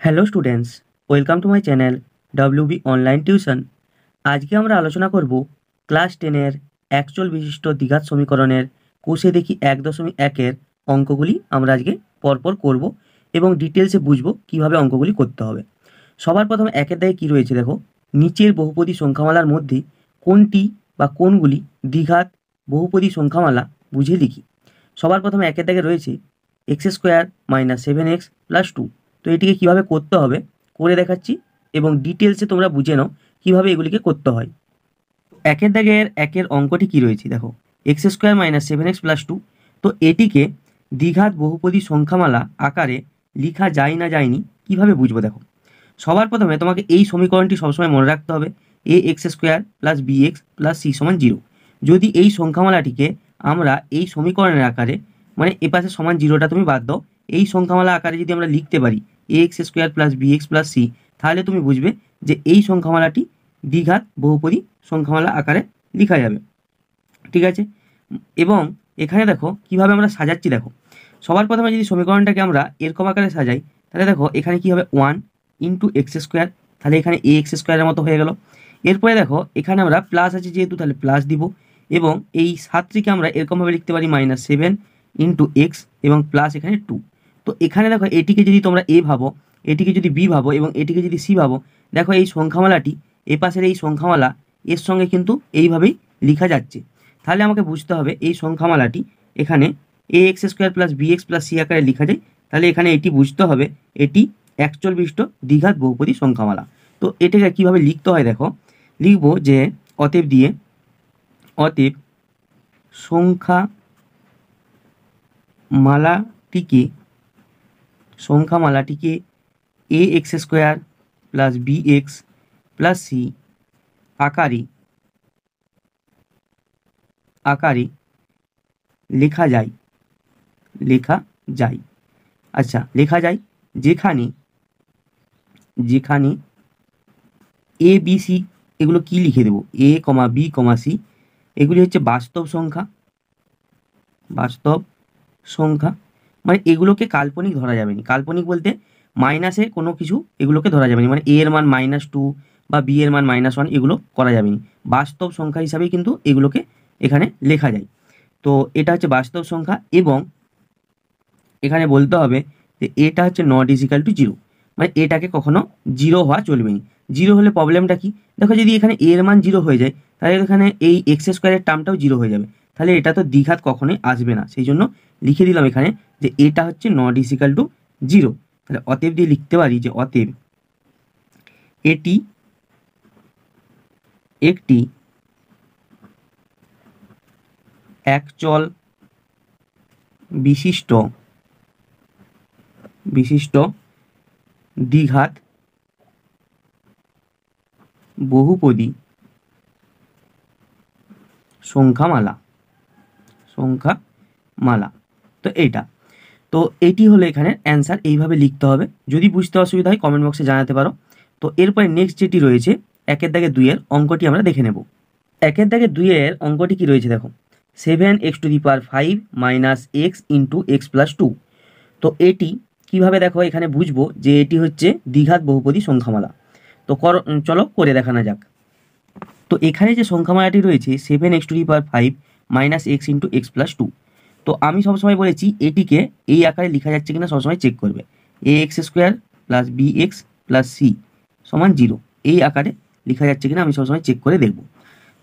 Hello students, welcome to my channel WB online tuition. আজকে আমরা আলোচনা করব ক্লাস 10-এর একচল বিশিষ্ট দ্বিঘাত সমীকরণের কোষে দেখি 1.1-এর অঙ্কগুলি আমরা আজকে পরপর করব এবং ডিটেলসে বুঝবো কিভাবে অঙ্কগুলি করতে হবে। সবার প্রথমে একের দাগে কী রয়েছে দেখো, নিচের বহুপদী সংখ্যামালার মধ্যে কোনটি বা কোনগুলি দ্বিঘাত বহুপদী সংখ্যামালা বুঝে লিখি। সবার প্রথমে একের দাগে রয়েছে x² - 7x + 2। তো এটিকে কিভাবে করতে হবে করে দেখাচ্ছি এবং ডিটেলসে তোমরা বুঝে নাও কিভাবে এগুলিকে করতে হয়। একের দাগের একের অঙ্কটি কি রয়েছে দেখো, x² - 7x + 2। তো এটিকে দ্বিঘাত বহুপদী সংখ্যামালা আকারে লেখা যায় না যায়নি কিভাবে বুঝবো দেখো। সবার প্রথমে তোমাকে এই সমীকরণটি সবসময় মনে রাখতে হবে, ax² + bx + c = 0। যদি এই সংখ্যামালাটিকে আমরা এই সমীকরণের আকারে, মানে এপাশে সমান 0টা তুমি বাদ দাও, এই সংখ্যামালা আকারে যদি আমরা লিখতে পারি ax² + bx + c, তাহলে তুমি বুঝবে যে এই সংখ্যামালাটি দ্বিঘাত বহুপদী সংখ্যামালা আকারে লেখা যাবে। ঠিক আছে, এবং এখানে দেখো কিভাবে আমরা সাজাচ্ছি দেখো। সবার প্রথমে যদি সমীকরণটাকে আমরা এরকম আকারে সাজাই, তাহলে দেখো এখানে কি হবে 1 × x², তাহলে এখানে ax² এর মতো হয়ে গেল। এরপরে দেখো এখানে আমরা প্লাস আছে যেহেতু তাহলে প্লাস দিব, এবং এই 7টিকে আমরা এরকমভাবে লিখতে পারি -7 × x এবং প্লাস এখানে 2। তো এখানে দেখো এটিকে যদি তোমরা এ ভাবো, এটিকে যদি বি ভাবো এবং এটিকে যদি সি ভাবো, দেখো এই সংখ্যামালাটি এপাশের এই সংখ্যামালা এর সঙ্গে কিন্তু এইভাবেই লেখা যাচ্ছে। তাহলে আমাকে বুঝতে হবে এই সংখ্যামালাটি এখানে ax² + bx + c আকারে লেখা যায়, তাহলে এখানে এটি বুঝতে হবে এটি একচল বিশিষ্ট দ্বিঘাত বহুপদী সংখ্যামালা। তো এটাকে কীভাবে লিখতে হয় দেখো, লিখব যে অতএব দিয়ে অতএব সংখ্যামালাটিকে ax² + bx + c আকারে লেখা যায়। আচ্ছা, লেখা যায় যেখানে এ বি সি এগুলো কি লিখে দেবো, a, b, c এগুলি হচ্ছে বাস্তব সংখ্যা, মানে এগুলোকে কাল্পনিক ধরা যাবে না। কাল্পনিক বলতে মাইনাসে কোনো কিছু এগুলোকে ধরা যাবে না, মানে a এর মান -2 বা b এর মান -1 এগুলো করা যাবে না। বাস্তব সংখ্যা হিসাবেই কিন্তু এগুলোকে এখানে লেখা যায়। তো এটা হচ্ছে বাস্তব সংখ্যা, এবং এখানে বলতে হবে যে এটা হচ্ছে ≠ = 0, মানে এটাকে কখনো 0 হওয়া চলবে না। 0 হলে প্রবলেমটা কি দেখো, যদি এখানে a এর মান 0 হয়ে যায়, তাহলে এখানে এই x² এর টার্মটাও 0 হয়ে যাবে, তাহলে এটা তো দ্বিঘাত কখনোই আসবে না। সেই জন্য লিখে দিলাম এখানে যে এটা হচ্ছে ≠ = 0। তাহলে অতএব দিয়ে লিখতে পারি যে অতএব এটি একটি একচল বিশিষ্ট দ্বিঘাত বহুপদী সংখ্যামালা। তো এটি হলো এখানে অ্যান্সার। এইভাবে লিখতে হবে। যদি বুঝতে অসুবিধা হয় কমেন্ট বক্সে জানাতে পারো। তো এরপরে নেক্সট যেটি রয়েছে একের দাগে 2-এর অঙ্কটি আমরা দেখে নেব। একের দাগে 2-এর অঙ্কটি কি রয়েছে দেখো, 7x⁵ - x × x + 2। তো এটি কিভাবে দেখো এখানে বুঝবো যে এটি হচ্ছে দ্বিঘাত বহুপদী সংখ্যামালা। তো চলো করে দেখানো যাক। তো এখানে যে সংখ্যামালাটি রয়েছে 7x⁵ - x × x + 2। তো আমি সবসময় বলেছি এটিকে এই আকারে লেখা যাচ্ছে কিনা সবসময় চেক করবে। ax² + bx + c = 0 এই আকারে লেখা যাচ্ছে কিনা আমি সবসময় চেক করে দেখব।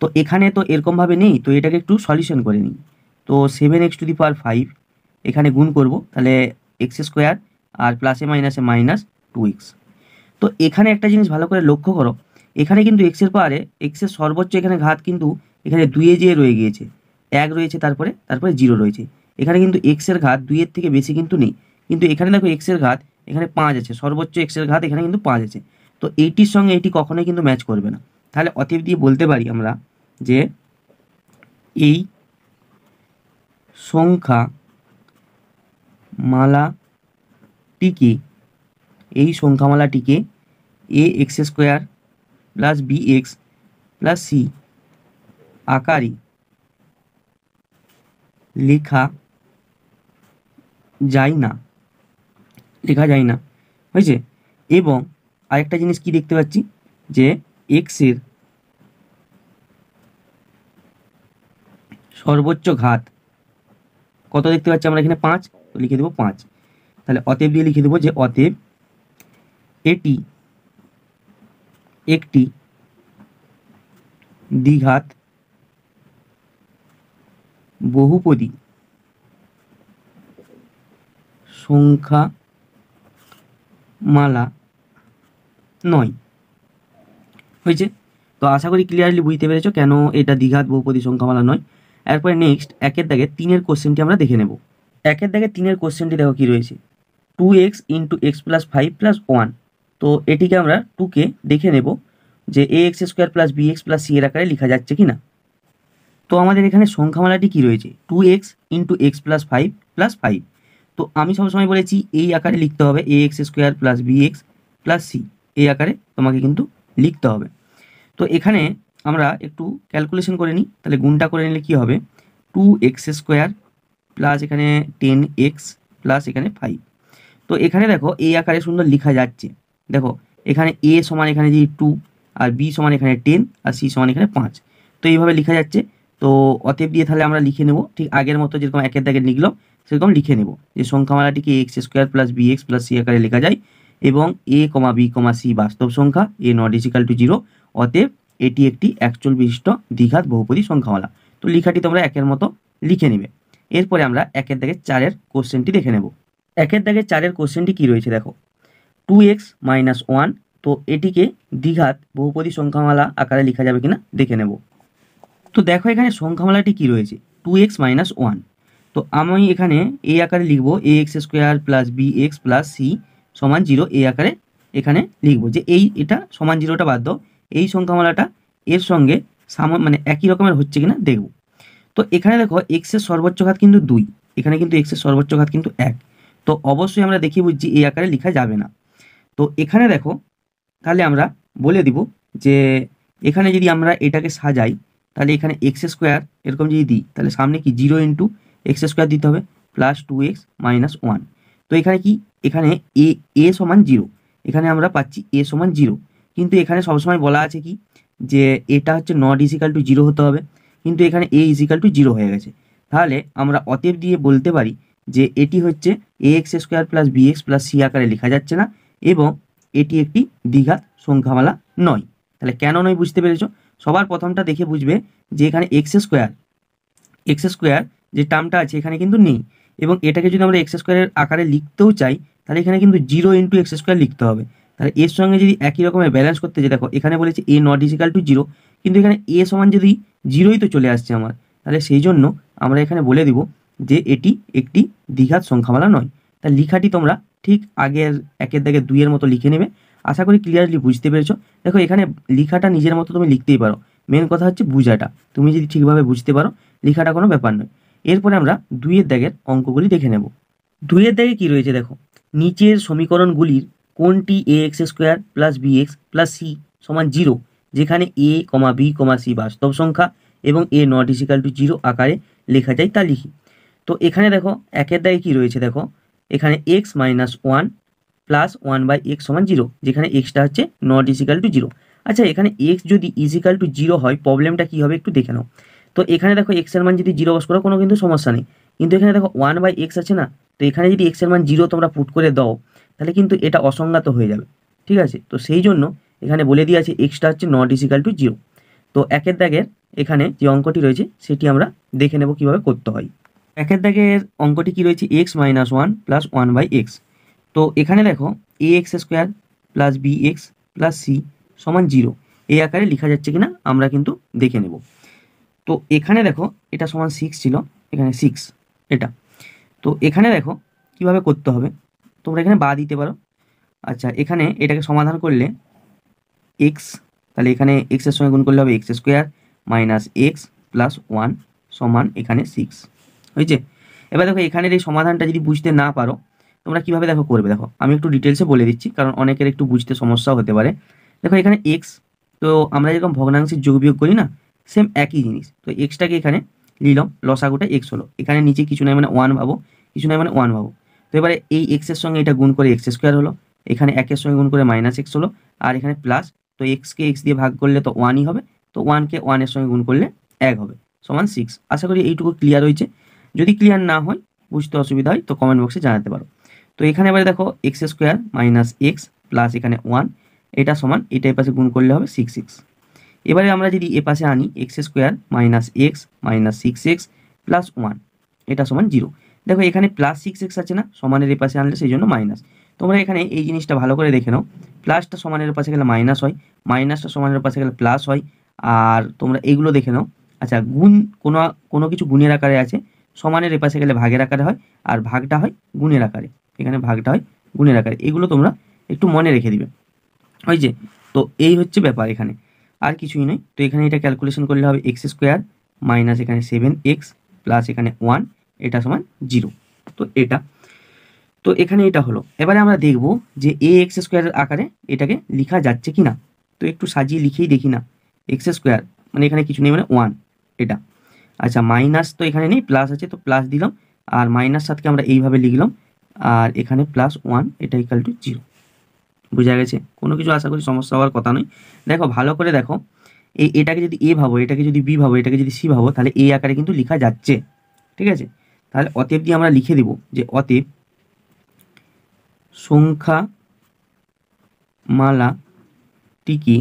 তো এখানে তো এরকমভাবে নেই, তো এটাকে একটু সলিউশন করে নিই। তো 7x⁵ এখানে গুণ করব, তাহলে x² আর প্লাসে মাইনাসে -2x। তো এখানে একটা জিনিস ভালো করে লক্ষ্য করো, এখানে কিন্তু এক্সের পাওয়ারে এক্সের সর্বোচ্চ এখানে ঘাত কিন্তু এখানে 2-এ যেয়ে রয়ে গিয়েছে, 1 রয়েছে, তারপরে 0 রয়েছে। এখানে কিন্তু এক্সের ঘাত 2-এর থেকে বেশি কিন্তু নেই, কিন্তু এখানে দেখো এক্সের ঘাত এখানে 5 আছে, সর্বোচ্চ এক্সের ঘাত এখানে কিন্তু 5 আছে। তো এইটির সঙ্গে এটি কখনোই কিন্তু ম্যাচ করবে না। তাহলে অতএব দিয়ে বলতে পারি আমরা যে এই সংখ্যামালাটিকে ax² + bx + c আকারে লেখা যায় না। হয়েছে? এবং আরেকটা জিনিস কি দেখতে পাচ্ছি যে এক্সের সর্বোচ্চ ঘাত কত দেখতে পাচ্ছি আমরা এখানে 5, তো লিখে দেবো 5। তাহলে অতএব দিয়ে লিখে দেবো যে অতএব এটি একটি দ্বিঘাত বহুপদী সংখ্যামালা নয়। হয়েছে? তো আশা করি ক্লিয়ারলি বুঝতে পেরেছো কেন এটা দ্বিঘাত বহুপদী সংখ্যামালা নয়। এরপরে নেক্সট 1 দাগে 3 কোশ্চেনটি আমরা দেখে নেব। 1 দাগে 3 কোশ্চেনটি দেখো কি রয়েছে, 2x × x + 5 + 1। তো এটিকে আমরা 2কে দেখে নেব যে ax² + bx + c এর আকারে লেখা যাচ্ছে কি না। তো আমাদের এখানে সংখ্যামালাটি কি রয়েছে, 2x × x + 5 + 5। তো আমি সবসময় বলেছি এই আকারে লিখতে হবে, ax² + bx + c এই আকারে তোমাকে কিন্তু লিখতে হবে। তো এখানে আমরা একটু ক্যালকুলেশন করে নিই, তাহলে গুণটা করে নিলে কি হবে, 2x² প্লাস এখানে 10x প্লাস এখানে 5। তো এখানে দেখো এই আকারে সুন্দর লেখা যাচ্ছে। দেখো এখানে a সমান এখানে যদি 2, আর b সমান এখানে 10, আর c সমান এখানে 5। তো এইভাবে লেখা যাচ্ছে। তো অতএব দিয়ে তাহলে আমরা লিখে নেব ঠিক আগের মতো, যেরকম 1 দাগে লিখলো সেরকম লিখে নেব যে সংখ্যামালাটিকে ax² + bx + c আকারে লেখা যায় এবং a, b, c বাস্তব সংখ্যা, a ≠ 0। অতএব এটি একটি একচল বিশিষ্ট দ্বিঘাত বহুপদী সংখ্যামালা। তো লেখাটি তোমরা 1 মতো লিখে নেবে। এরপরে আমরা 1 দাগে 4 কোশ্চেনটি দেখে নেব। 1 দাগে 4 কোশ্চেনটি কি রয়েছে দেখো, 2x - 1। তো এটিকে দ্বিঘাত বহুপদী সংখ্যামালা আকারে লেখা যাবে কিনা দেখে নেব। তো দেখো এখানে সংখ্যামালাটি কি রয়েছে, 2x - 1। তো আমি এখানে এই আকারে লিখব ax² + bx + c = 0 এই আকারে এখানে লিখব যে এটা সমান 0টা বাদ দাও, এই সংখ্যামালাটা এর সঙ্গে মানে একই রকমের হচ্ছে কিনা দেখব। তো এখানে দেখো x এর সর্বোচ্চ ঘাত কিন্তু 2, এখানে কিন্তু x এর সর্বোচ্চ ঘাত কিন্তু 1। তো অবশ্যই আমরা দেখে বুঝছি এই আকারে লেখা যাবে না। তো এখানে দেখো তাহলে আমরা বলে দিব যে এখানে যদি আমরা এটাকে সাজাই, তাহলে এখানে x² এরকম যদি দিই, তাহলে সামনে কি 0 × x² দিতে হবে প্লাস 2x - 1। তো এখানে কি, এখানে a সমান 0, এখানে আমরা পাচ্ছি a সমান 0। কিন্তু এখানে সবসময় বলা আছে কি যে এটা হচ্ছে ≠ 0 হতে হবে, কিন্তু এখানে a = 0 হয়ে গেছে। তাহলে আমরা অতএব দিয়ে বলতে পারি যে এটি হচ্ছে ax² + bx + c আকারে লেখা যাচ্ছে না এবং এটি একটি দ্বিঘাত সংখ্যামালা নয়। তাহলে কেন নয় বুঝতে পেরেছো? সবার প্রথমটা দেখে বুঝবে যে এখানে x² যে টার্মটা আছে এখানে কিন্তু নেই, এবং এটাকে যদি আমরা x² এর আকারে লিখতেও চাই তাহলে এখানে কিন্তু 0 × x² লিখতে হবে। তাহলে এর সঙ্গে যদি একই রকমের ব্যালেন্স করতে যাই, দেখো এখানে বলেছে a ≠ 0, কিন্তু এখানে a সমান যদি 0ই তো চলে আসছে আমার, তাহলে সেই জন্য আমরা এখানে বলে দিব যে এটি একটি দ্বিঘাত সংখ্যামালা নয়। তার লেখাটি তোমরা ঠিক আগের 1 দাগে 2 মতো লিখে নেবে। আশা করি ক্লিয়ারলি বুঝতে পেরেছো। দেখো এখানে লেখাটা নিজের মতো তুমি লিখতেই পারো, মেন কথা হচ্ছে বুঝাটা। তুমি যদি ঠিকভাবে বুঝতে পারো লেখাটা কোনো ব্যাপার নয়। এরপরে আমরা 2 দাগের অঙ্কগুলি দেখে নেব। 2 দাগে কি রয়েছে দেখো, নিচের সমীকরণগুলির কোনটি ax² + bx + c = 0 যেখানে a, b, c বাস্তব সংখ্যা এবং a ≠ 0 আকারে লেখা যায় তা লিখি। তো এখানে দেখো 1 দাগে কি রয়েছে দেখো, এখানে x - 1 + 1/x = 0 যেখানে xটা হচ্ছে ≠ 0। আচ্ছা এখানে x যদি = 0 হয় প্রবলেমটা কি হবে একটু দেখে নাও। তো এখানে দেখো x এর মান যদি 0 বস করো কোনো কিন্তু সমস্যা নেই, কিন্তু এখানে দেখো 1/x আছে না, তো এখানে যদি x এর মান 0 তোমরা পুট করে দাও তাহলে কিন্তু এটা অসংজ্ঞাত হয়ে যাবে। ঠিক আছে, তো সেই জন্য এখানে বলে দিয়ে আছে xটা হচ্ছে ≠ 0। তো 1 দাগের এখানে যে অঙ্কটি রয়েছে সেটি আমরা দেখে নেব কিভাবে করতে হয়। 1 দাগের অঙ্কটি কি রয়েছে, x - 1 + 1/x। তো এখানে দেখো ax² + bx + c = 0 এই আকারে লেখা যাচ্ছে কিনা আমরা কিন্তু দেখে নেব। তো এখানে দেখো এটা সমান 6 ছিল, এখানে 6 এটা। তো এখানে দেখো কিভাবে করতে হবে, তোমরা এখানে বা দিতে পারো। আচ্ছা এখানে এটাকে সমাধান করলে x, তাহলে এখানে x এর সঙ্গে গুণ করলে হবে x² - x + 1 সমান এখানে 6 হয়েছে। এবার দেখো এখানের এই সমাধানটা যদি বুঝতে না পারো তোমরা কিভাবে দেখো করবে, দেখো আমি একটু ডিটেলসে বলে দিচ্ছি কারণ অনেকের একটু বুঝতে সমস্যাও হতে পারে। দেখো এখানে x, তো আমরা যেরকম ভগ্নাংশের যোগ বিয়োগ করি না, সেম একই জিনিস। তো এক্সটাকে এখানে নিলাম, লসাগুটা x হলো, এখানে নিচে কিছু নাই মানে 1 ভাবো, কিছু নাই মানে 1 ভাবো। তো এবারে এই x এর সঙ্গে এটা গুণ করে x² হলো, এখানে একের সঙ্গে গুণ করে মাইনাস এক্স হলো, আর এখানে প্লাস, তো এক্সকে এক্স দিয়ে ভাগ করলে তো ওয়ানই হবে, তো ওয়ানকে ওয়ানের সঙ্গে গুণ করলে এক হবে, সমান 6। আশা করি এইটুকু ক্লিয়ার হয়েছে। যদি ক্লিয়ার না হয়, বুঝতে অসুবিধা হয়, তো কমেন্ট বক্সে জানাতে পারো। তো এখানে এবারে দেখো x square minus x plus এখানে 1, এটা সমান এটা এ পাশে গুণ করলে হবে 6x। এবারে আমরা যদি এ পাশে আনি x square minus x minus 6x plus 1, এটা সমান 0। দেখো এখানে প্লাস 6x আছে না, সমানের এ পাশে আনলে সেই জন্য মাইনাস। তোমরা এখানে এই জিনিসটা ভালো করে দেখে নাও, প্লাসটা সমানের পাশে গেলে মাইনাস হয়, মাইনাসটা সমানের পাশে গেলে প্লাস হয়। আর তোমরা এইগুলো দেখে নাও, আচ্ছা গুণ কোনো কোনো কিছু গুণের আকারে আছে, সমানের এ পাশে গেলে ভাগের আকারে হয়, আর ভাগটা হয় গুণের আকারে, এখানে ভাগটা হয় গুণের আকারে। এগুলো তোমরা একটু মনে রেখে দিবে, ওই যে। তো এই হচ্ছে ব্যাপার, এখানে আর কিছুই নয়। তো এখানে এটা ক্যালকুলেশন করলে হবে এক্স স্কোয়ার মাইনাস এখানে 7x প্লাস এখানে 1, এটা সমান 0। তো এটা, তো এখানে এটা হলো। এবারে আমরা দেখব যে এ এক্স স্কোয়ারের আকারে এটাকে লেখা যাচ্ছে কি না। তো একটু সাজিয়ে লিখেই দেখি না। এক্স স্কোয়ার মানে এখানে কিছু নেই, মানে 1 এটা। আচ্ছা মাইনাস তো এখানে নেই, প্লাস আছে, তো প্লাস দিলাম, আর মাইনাস 7কে আমরা এইভাবে লিখলাম, আর এখানে প্লাস 1, এটা ইকাল টু 0। বোঝা গেছে? কোনো কিছু আশা করি সমস্যা হওয়ার কথা নয়। দেখো ভালো করে দেখো, এটাকে যদি এ ভাবো, এটাকে যদি বি ভাবো, এটাকে যদি সি ভাবো, তাহলে এই আকারে কিন্তু লেখা যাচ্ছে, ঠিক আছে? তাহলে অতএব দিয়ে আমরা লিখে দেব যে অতএব সংখ্যা মালাটিকে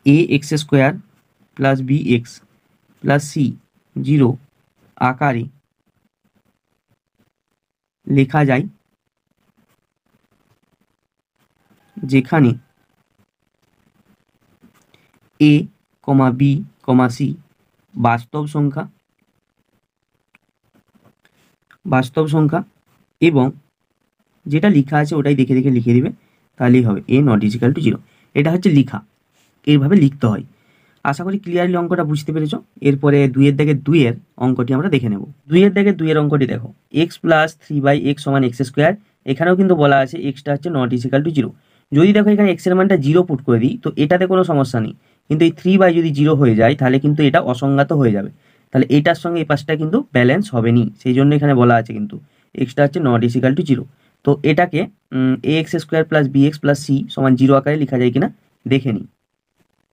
a x square plus b x plus c 0 আকারে লেখা যায়, যেখানে এ কমা বি কমা সি বাস্তব সংখ্যা এবং যেটা লেখা আছে ওটাই দেখে দেখে লিখে দিবে, তাহলেই হবে এ নট ইজ ইকাল টু 0। এটা হচ্ছে লেখা, এইভাবে লিখতে হয়। আশা করি ক্লিয়ারলি অঙ্কটা বুঝতে পেরেছ। এরপরে 2-এর দাগে 2-এর অঙ্কটি আমরা দেখে নেব। 2-এর দাগে 2-এর অঙ্কটি দেখো, এক্স প্লাস 3/x সমান এক্স স্কোয়ার। এখানেও কিন্তু বলা আছে এক্সটা হচ্ছে নট ইজ ইকাল টু 0। যদি দেখো এখানে এক্সের মানটা 0 পুট করে দিই, তো এটাতে কোনো সমস্যা নেই, কিন্তু এই 3 যদি 0 হয়ে যায় তাহলে কিন্তু এটা অসংজ্ঞাত হয়ে যাবে, তাহলে এটার সঙ্গে এই পাশটা কিন্তু ব্যালেন্স হবে নি, সেই জন্য এখানে বলা আছে কিন্তু এক্সটা হচ্ছে নট ইজ ইকাল টু 0। তো এটাকে a x square plus b x plus c সমান 0 আকারে লেখা যায় কিনা দেখে নিই।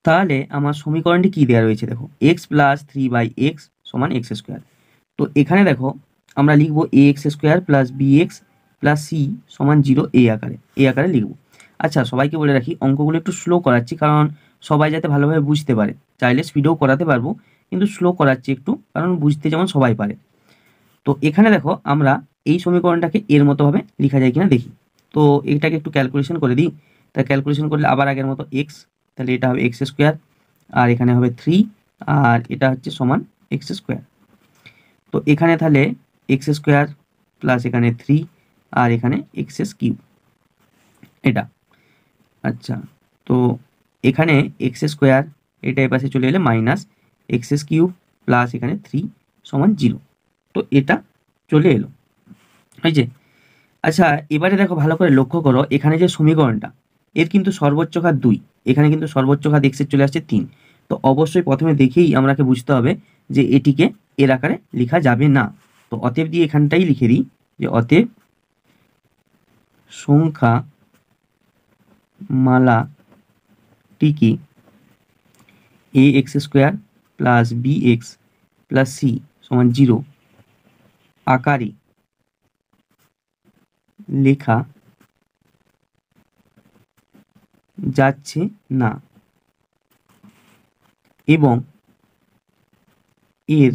তাহলে আমার সমীকরণটি কি দেওয়া রয়েছে দেখো, এক্স প্লাস 3/x সমান এক্স স্কোয়ার। তো এখানে দেখো আমরা লিখবো a x square plus b x plus c সমান 0 এই আকারে লিখবো। আচ্ছা সবাইকে বলে রাখি, অঙ্কগুলো একটু স্লো করাচ্ছি, কারণ সবাই যাতে ভালোভাবে বুঝতে পারে। চাইলে স্পিডেও করাতে পারবো, কিন্তু স্লো করাচ্ছি একটু, কারণ বুঝতে যেমন সবাই পারে। তো এখানে দেখো আমরা এই সমীকরণটাকে এর মতোভাবে লেখা যায় কিনা দেখি। তো এটাকে একটু ক্যালকুলেশন করে দিই। তা ক্যালকুলেশন করলে আবার আগের মতো এক্স, তাহলে এটা হবে এক্স স্কোয়ার, আর এখানে হবে 3, আর এটা হচ্ছে সমান এক্স স্কোয়ার। তো এখানে তাহলে এক্স স্কোয়ার প্লাস এখানে 3, আর এখানে এক্স কিউব এটা। আচ্ছা তো এখানে এক্স স্কোয়ার, এটা এ পাশে চলে এলে মাইনাস এক্স কিউব প্লাস এখানে 3 সমান 0। তো এটা চলে এলো, এই যে। আচ্ছা এবারে দেখো ভালো করে লক্ষ্য করো, এখানে যে সমীকরণটা, এর কিন্তু সর্বোচ্চ ঘাত 2, এখানে কিন্তু সর্বোচ্চ ঘাত এক্সের চলে আসছে 3। তো অবশ্যই প্রথমে দেখেই আমাকে বুঝতে হবে যে এটিকে এর আকারে লেখা যাবে না। তো অতএব দিয়ে এখানটাই লিখে দিই যে অতএব সংখ্যা মালাটিকে a x square plus b x plus c সমান 0 আকারে লেখা যাচ্ছে না, এবং এর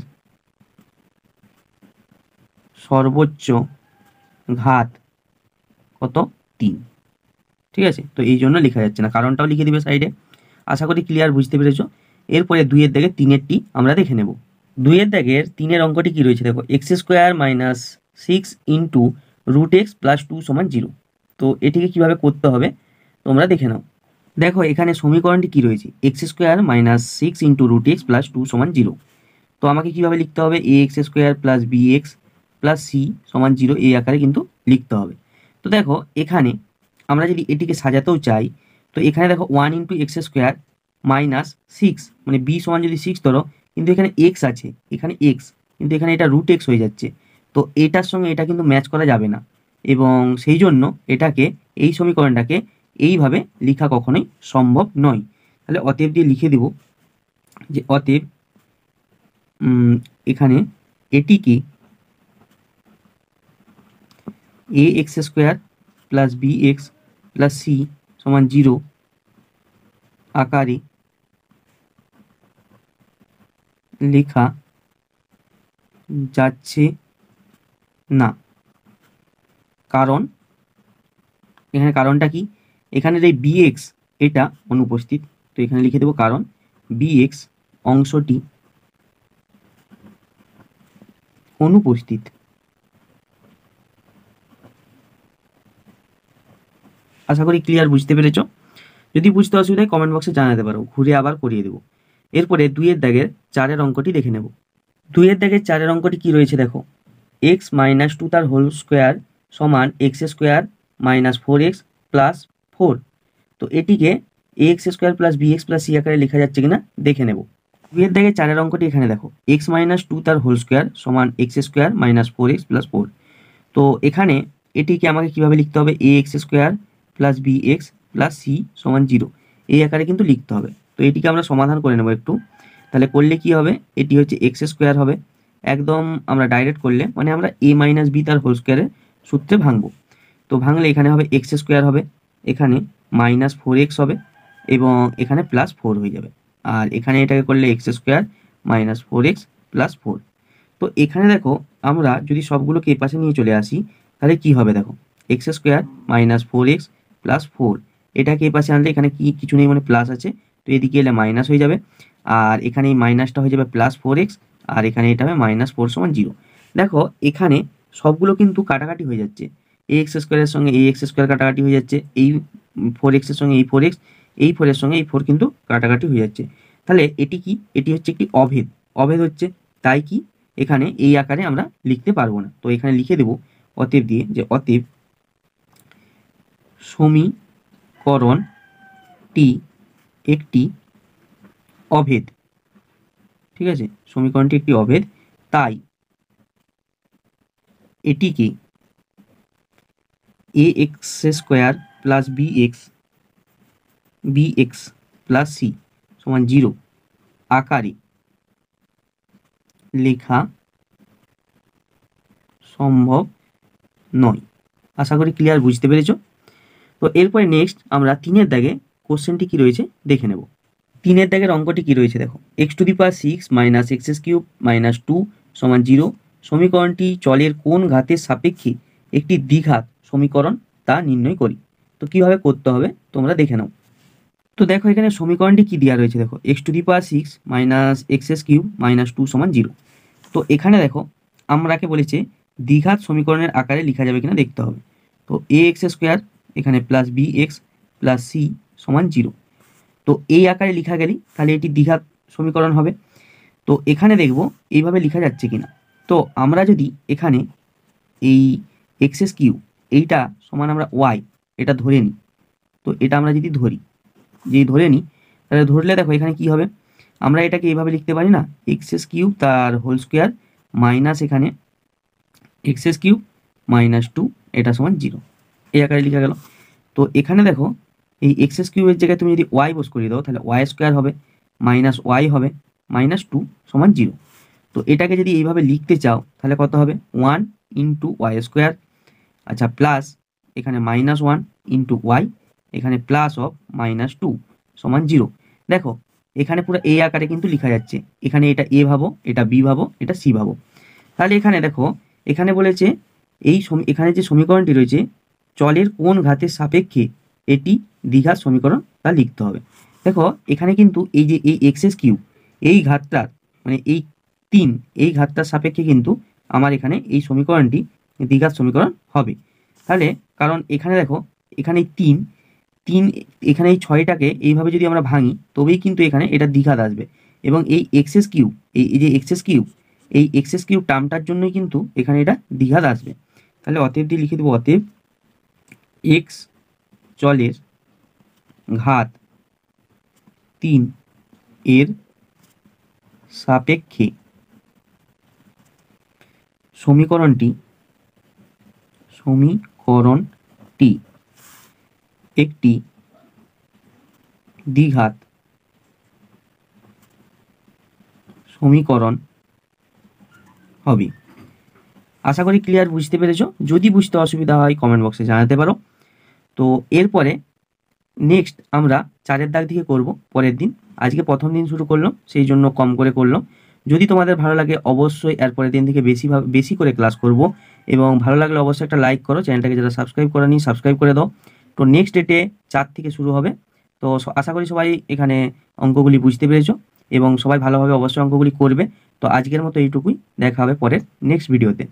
সর্বোচ্চ ঘাত কত 3। ঠিক আছে, তো এই জন্য লেখা যাচ্ছে না, কারণটাও লিখে দিবে সাইডে। আশা করি ক্লিয়ার বুঝতে পেরেছো। এরপরে 2-এর দাগে 3-এরটি আমরা দেখে নেব। 2-এর দাগের 3-এর অঙ্কটি কি রয়েছে দেখো, x square minus 6 into root x plus 2 সমান 0। তো এটিকে কিভাবে করতে হবে তোমরা দেখে নাও। দেখো এখানে সমীকরণটি কি রয়েছে, x square minus 6 into root x plus 2 সমান 0। তো আমাকে কিভাবে লিখতে হবে, a x square plus b x plus c সমান 0 এই আকারে কিন্তু লিখতে হবে। তো দেখো এখানে আমরা যদি এটিকে সাজাতেও চাই, তো এখানে দেখো 1 ইন্টু এক্স স্কোয়ার মাইনাস 6, মানে বি সমান যদি 6 ধরো, কিন্তু এখানে এক্স আছে, এখানে এক্স, কিন্তু এখানে এটা রুট এক্স হয়ে যাচ্ছে। তো এটার সঙ্গে এটা কিন্তু ম্যাচ করা যাবে না, এবং সেই জন্য এটাকে এই সমীকরণটাকে এইভাবে লেখা কখনোই সম্ভব নয়। তাহলে অতএব দিয়ে লিখে দেব যে অতএব এখানে এটিকে a x square plus b x plus c সমান 0 আকারে লেখা যাচ্ছে না। কারণ এখানে কারণটা কি, এখানের এই বি এক্স এটা অনুপস্থিত, তো এখানে লিখে দেবো কারণ বি এক্স অংশটি অনুপস্থিত। আশা করি ক্লিয়ার, বুঝতে পেরেছ? যদি বুঝতে অসুবিধা হয় কমেন্ট বক্সে জানাতে পারো, ঘুরে আবার করিয়ে দেবো। এরপরে 2-এর দাগের 4-এর অঙ্কটি দেখে নেব। 2-এর দাগের 4-এর অঙ্কটি কি রয়েছে দেখো, এক্স মাইনাস 2 তার হোল স্কোয়ার সমান x square minus 4x plus 4। তো এটিকে a x square plus b x plus c আকারে লেখা যাচ্ছে কিনা দেখে নেব। 2-এর দাগের 4-এর অঙ্কটি এখানে দেখো, এক্স মাইনাস 2 তার হোল স্কোয়ার সমান x square minus 4x plus 4। তো এখানে এটিকে আমাকে কিভাবে লিখতে হবে, a x square plus b x plus c সমান 0 এই আকারে কিন্তু লিখতে হবে। তো এটিকে আমরা সমাধান করে নেব একটু। তাহলে করলে কি হবে, এটি হচ্ছে এক্স স্কোয়ার হবে, একদম আমরা ডাইরেক্ট করলে মানে আমরা এ মাইনাস বি তার হোল স্কোয়ারের সূত্রে ভাঙবো। তো ভাঙলে এখানে হবে এক্স স্কোয়ার হবে, এখানে মাইনাস 4x হবে এবং এখানে প্লাস 4 হয়ে যাবে। আর এখানে এটাকে করলে x square minus 4x plus 4। তো এখানে দেখো আমরা যদি সবগুলোকে এ পাশে নিয়ে চলে আসি তাহলে কি হবে দেখো, x square minus 4x plus 4, এটাকে এ পাশে আনলে এখানে কি কিছু নেই মানে প্লাস আছে, তো এদিকে এলে মাইনাস হয়ে যাবে। আর এখানে এই মাইনাসটা হয়ে যাবে প্লাস 4x, আর এখানে এটা হবে মাইনাস 4 সমান 0। দেখো এখানে সবগুলো কিন্তু কাটাকাটি হয়ে যাচ্ছে, এ এক্স স্কোয়ারের সঙ্গে এই এক্স স্কোয়ার কাটাকাটি হয়ে যাচ্ছে, এই 4x এর সঙ্গে এই 4x, এই 4 এর সঙ্গে এই 4 কিন্তু কাটাকাটি হয়ে যাচ্ছে। তাহলে এটি কি, এটি হচ্ছে একটি অভেদ, অভেদ হচ্ছে, তাই কি এখানে এই আকারে আমরা লিখতে পারবো না। তো এখানে লিখে দেব অতএব দিয়ে যে অতএব সমীকরণটি একটি অভেদ। ঠিক আছে, সমীকরণটি একটি অভেদ, তাই এটিকে a x square plus b x plus c সমান 0 আকারে লেখা সম্ভব নয়। আশা করি ক্লিয়ার, বুঝতে পেরেছ? তো এরপরে নেক্সট আমরা 3-এর দাগে কোশ্চেনটি কি রয়েছে দেখে নেব। 3-এর দাগের অঙ্কটি কি রয়েছে দেখো, x to the power 6 minus x cube minus 2 সমান 0 সমীকরণটি চলের কোন ঘাতের সাপেক্ষে একটি দ্বিঘাত সমীকরণ তা নির্ণয় করি। তো কিভাবে করতে হবে তোমরা দেখে নাও। তো দেখো এখানে সমীকরণটি কি দেওয়া রয়েছে দেখো, x to the power 6 minus x cube minus 2 সমান 0। তো এখানে দেখো আমরাকে বলেছে দ্বিঘাত সমীকরণের আকারে লেখা যাবে কিনা দেখতে হবে। তো এ এক্স স্কোয়ার এখানে plus b x plus c সমান 0। তো এই আকারে লেখা গেলে তাহলে এটি দ্বিঘাত সমীকরণ হবে। তো এখানে দেখব এইভাবে লেখা যাচ্ছে কিনা। তো আমরা যদি এখানে এই এক্স কিউব এইটা সমান আমরা ওয়াই এটা ধরে নিই, তো এটা আমরা যদি ধরি, ধরে নিই তাহলে ধরলে দেখো এখানে কি হবে, আমরা এটাকে এইভাবে লিখতে পারি না, এক্স কিউব তার হোল স্কোয়ার মাইনাস এখানে এক্স কিউব মাইনাস 2 এটা সমান 0 এই আকারে লেখা গেল। তো এখানে দেখো এই এক্স কিউবের জায়গায় তুমি যদি ওয়াই বস করিয়ে দাও তাহলে ওয়াই স্কোয়ার হবে মাইনাস ওয়াই হবে মাইনাস 2 সমান 0। তো এটাকে যদি এইভাবে লিখতে চাও তাহলে কত হবে, 1 ইন্টু ওয়াই স্কোয়ার, আচ্ছা প্লাস এখানে মাইনাস 1 ইন্টু ওয়াই, এখানে প্লাস অফ মাইনাস 2 সমান 0। দেখো এখানে পুরো এই আকারে কিন্তু লেখা যাচ্ছে, এখানে এটা এ ভাবো, এটা বি ভাবো, এটা সি ভাবো। তাহলে এখানে দেখো এখানে বলেছে এখানে যে সমীকরণটি রয়েছে চলের কোন ঘাতের সাপেক্ষে এটি দ্বিঘাত সমীকরণ তা লিখতে হবে। দেখো এখানে কিন্তু এই যে এই এক্স কিউব এই ঘাতটার মানে এই 3 এই ঘাতটার সাপেক্ষে কিন্তু আমার এখানে এই সমীকরণটি দ্বিঘাত সমীকরণ হবে। তাহলে কারণ এখানে দেখো এখানে 3 এখানে এই 6টাকে এইভাবে যদি আমরা ভাঙি তবেই কিন্তু এখানে এটা দ্বিঘাত আসবে, এবং এই এক্স কিউব এই যে এক্স কিউব টার্মটার জন্যই কিন্তু এখানে এটা দ্বিঘাত আসবে। তাহলে অতএব দিয়ে লিখে দেবো অতএব এক্স চলের ঘাত 3 এর সাপেক্ষে সমীকরণটি সমীকরণটি একটি দ্বিঘাত সমীকরণ হবে। আশা করি ক্লিয়ার, বুঝতে পেরেছো? যদি বুঝতে অসুবিধা হয় কমেন্ট বক্সে জানাতে পারো। তো এরপরে নেক্সট আমরা 4 দাগ থেকে করব পরের দিন। আজকে প্রথম দিন শুরু করলাম, সেই জন্য কম করে করলাম। যদি তোমাদের ভালো লাগে অবশ্যই এর পরের দিন থেকে বেশি করে ক্লাস করব, এবং ভালো লাগলে অবশ্যই একটা লাইক করো। চ্যানেলটাকে যারা সাবস্ক্রাইব করেনি সাবস্ক্রাইব করে দাও। তো নেক্সট ডেটে 4 থেকে শুরু হবে। তো আশা করি সবাই এখানে অঙ্কগুলি বুঝতে পেরেছো এবং সবাই ভালোভাবে অবশ্যই অঙ্কগুলি করবে। তো আজকের মতো এইটুকুই, দেখা হবে পরের নেক্সট ভিডিওতে।